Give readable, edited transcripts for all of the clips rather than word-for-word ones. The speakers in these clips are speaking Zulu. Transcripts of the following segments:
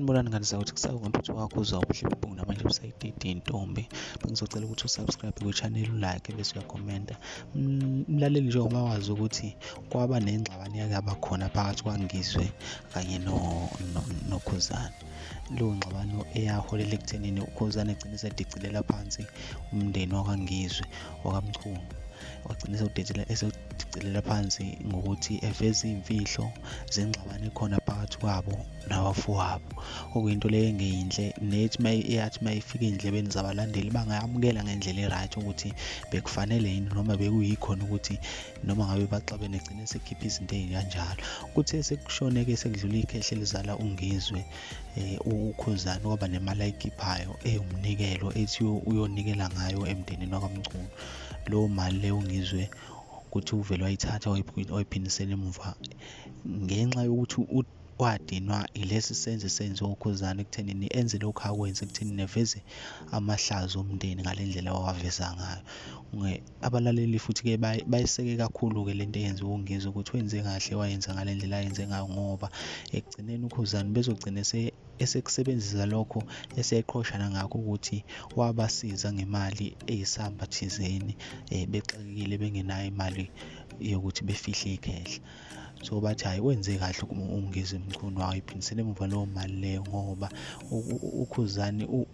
Sanibonani ngani ukuthi kusawumuntu ukuthi wakuzwa ubuhle bobungu namanje busayididi intombi. Bengizocela ukuthi usubscribe ku-channel, ulike bese uyakhomenta. Mlaleli, njengoba wazi ukuthi kwaba nengxabano yaba khona phakathi kwaNgizwe kanye noKhuzani. Leyo ngxabano eyaholela ekuthenini uKhuzani egcine esedicilela phansi umndeni wakwaNgizwe wakaMchunu. Wagcina esewudicilela phansi ngokuthi eveze iy'mfihlo zengxabano ekhona phakathi kwabo nabafowabo, okuyinto leyo engeyinhle nethi eyathi mayifika ey'ndlebeni zabalandeli bangayamukela ngendlela e-right ukuthi bekufanele yini noma bekuyikhona ukuthi noma ngabe baxabene egcine sekhipha izinto ey'kanjalo. Kuthe sekushone-ke sekudlula ikhehla elizala uNgizwe, uKhuzani waba nemali ayikhiphayo umnikelo ethi uyonikela ngayo emndenini wakaMchunu. Leyo mali leyo uNgizwe ukuthi uvele wayithatha wayiphindisela emumva ngenxa yokuthi wadinwa ilesi senzo esenziwa uKhuzani ekuthenini enze lokhu akwenze ekuthenini eveze amahlazo omndeni ngale ndlela owaveza ngayo. Abalaleli futhi-ke bayiseke kakhulu-ke lento eyenziwa uNgizwe ukuthi wenze kahle, wayenza ngale ndlela ayenze ngayo ngoba ekugcineni uKhuzani bezogcina esekusebenzisa lokho eseqhoshana ngakho ukuthi wabasiza ngemali eyisamba thizeni, bexakekile bengenayo imali yokuthi befihle ikhehla. So bathi hhayi, wenze kahle uNgizwe Mchunu, wayiphindisela emuva leyo mali leyo ngoba uKhuzani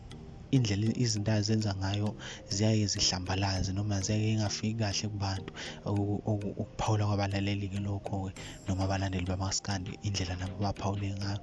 indlela izinto azenza ngayo ziyaye zihlambalaze noma ziyaye ingafiki kahle kubantu. Ukuphawula kwabalaleli-ke lokho-ke noma abalandeli bamaskandi indlela nabo baphawule ngayo.